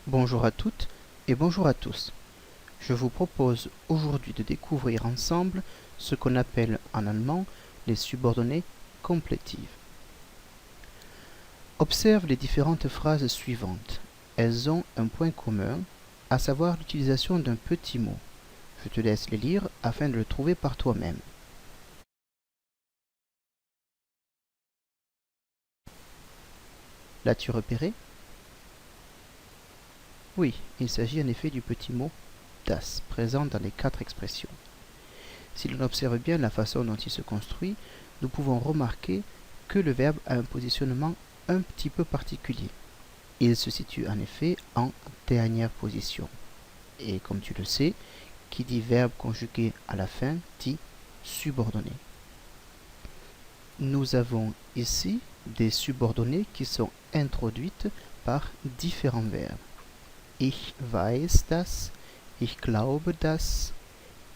Bonjour à toutes et bonjour à tous. Je vous propose aujourd'hui de découvrir ensemble ce qu'on appelle en allemand les subordonnées complétives. Observe les différentes phrases suivantes. Elles ont un point commun, à savoir l'utilisation d'un petit mot. Je te laisse les lire afin de le trouver par toi-même. L'as-tu repéré? Oui, il s'agit en effet du petit mot das, présent dans les 4 expressions. Si l'on observe bien la façon dont il se construit, nous pouvons remarquer que le verbe a un positionnement un petit peu particulier. Il se situe en effet en dernière position. Et comme tu le sais, qui dit verbe conjugué à la fin dit subordonné. Nous avons ici des subordonnées qui sont introduites par différents verbes. Ich weiß das, ich glaube das,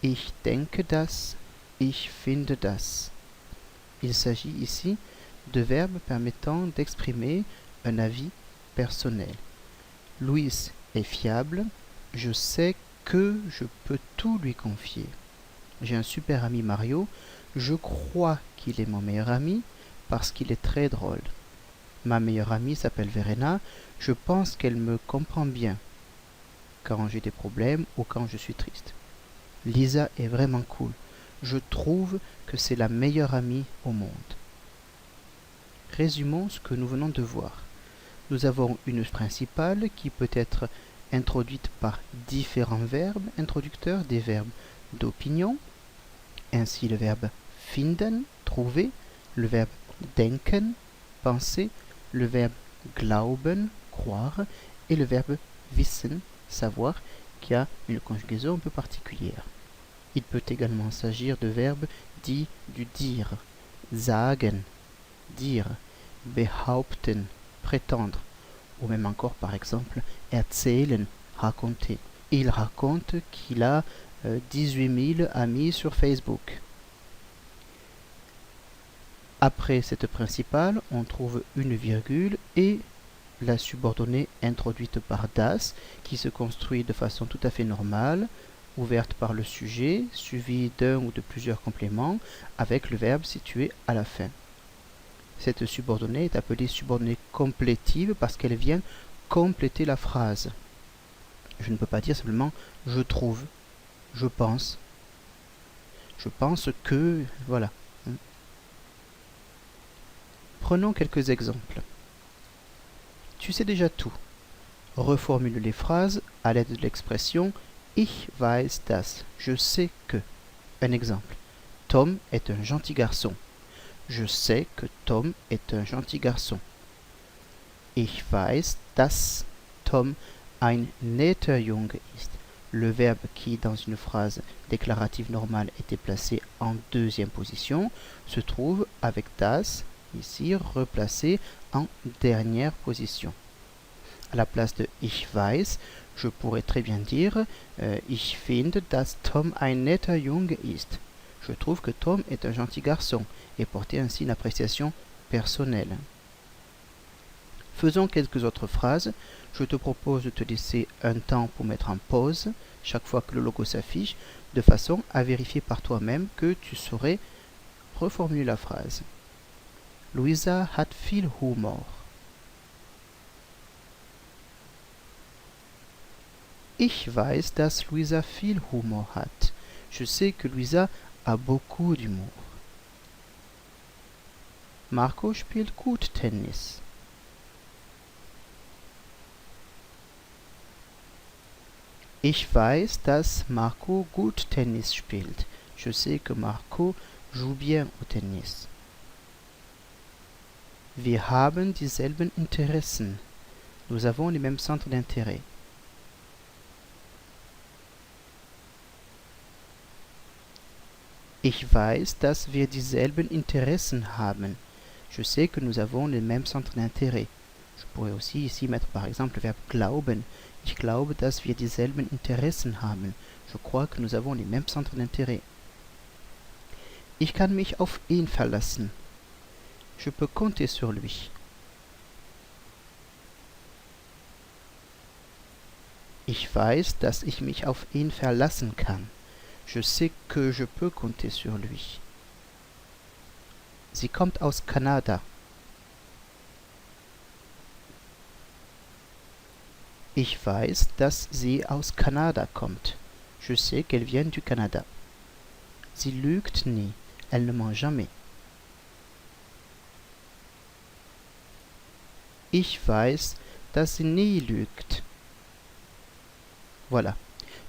ich denke das, ich finde das. Il s'agit ici de verbes permettant d'exprimer un avis personnel. Louis est fiable, je sais que je peux tout lui confier. J'ai un super ami Mario, je crois qu'il est mon meilleur ami parce qu'il est très drôle. Ma meilleure amie s'appelle Verena, je pense qu'elle me comprend bien quand j'ai des problèmes ou quand je suis triste. Lisa est vraiment cool. Je trouve que c'est la meilleure amie au monde. Résumons ce que nous venons de voir. Nous avons une principale qui peut être introduite par différents verbes introducteurs, des verbes d'opinion, ainsi le verbe finden, trouver, le verbe denken, penser, le verbe glauben, croire, et le verbe wissen, savoir, qui a une conjugaison un peu particulière. Il peut également s'agir de verbes dits du dire, sagen, dire, behaupten, prétendre, ou même encore par exemple erzählen, raconter. Il raconte qu'il a 18 000 amis sur Facebook. Après cette principale, on trouve une virgule et la subordonnée introduite par das, qui se construit de façon tout à fait normale, ouverte par le sujet, suivie d'un ou de plusieurs compléments, avec le verbe situé à la fin. Cette subordonnée est appelée subordonnée complétive parce qu'elle vient compléter la phrase. Je ne peux pas dire simplement « je trouve »,« je pense »,« je pense que… » voilà. Prenons quelques exemples. Tu sais déjà tout. Reformule les phrases à l'aide de l'expression « Ich weiß das », je sais que. Un exemple. Tom est un gentil garçon. Je sais que Tom est un gentil garçon. Ich weiß, dass Tom ein netter Junge ist. Le verbe qui, dans une phrase déclarative normale, était placé en deuxième position, se trouve avec das, ici, replacé en dernière position. À la place de ich weiß, je pourrais très bien dire ich finde, dass Tom ein netter Junge ist. Je trouve que Tom est un gentil garçon et porter ainsi une appréciation personnelle. Faisons quelques autres phrases. Je te propose de te laisser un temps pour mettre en pause chaque fois que le logo s'affiche, de façon à vérifier par toi-même que tu saurais reformuler la phrase. Luisa hat viel Humor. Ich weiß, dass Luisa viel Humor hat. Je sais que Luisa a beaucoup d'humour. Marco spielt gut Tennis. Ich weiß, dass Marco gut Tennis spielt. Je sais que Marco joue bien au Tennis. Wir haben dieselben Interessen. Nous avons les mêmes centres d'intérêt. Ich weiß, dass wir dieselben Interessen haben. Je sais que nous avons les mêmes centres d'intérêt. Je pourrais aussi ici mettre par exemple le verbe glauben. Ich glaube, dass wir dieselben Interessen haben. Je crois que nous avons les mêmes centres d'intérêt. Ich kann mich auf ihn verlassen. Je peux compter sur lui. Ich weiß, dass ich mich auf ihn verlassen kann. Je sais que je peux compter sur lui. Sie kommt aus Kanada. Ich weiß, dass sie aus Kanada kommt. Je sais qu'elle vient du Canada. Sie lügt nie. Elle ne ment jamais. Ich weiß, dass sie nie lügt. Voilà.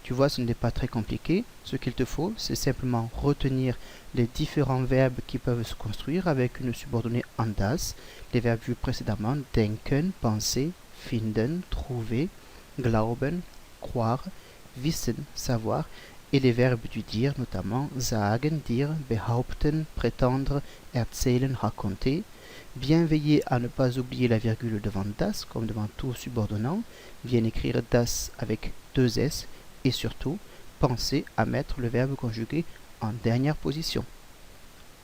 Tu vois, ce n'est pas très compliqué. Ce qu'il te faut, c'est simplement retenir les différents verbes qui peuvent se construire avec une subordonnée en das, les verbes vus précédemment, denken, penser, finden, trouver, glauben, croire, wissen, savoir, et les verbes du dire, notamment sagen, dire, behaupten, prétendre, erzählen, raconter. Bien veiller à ne pas oublier la virgule devant das, comme devant tout subordonnant. Bien écrire das avec deux S. Et surtout, penser à mettre le verbe conjugué en dernière position.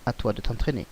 À toi de t'entraîner.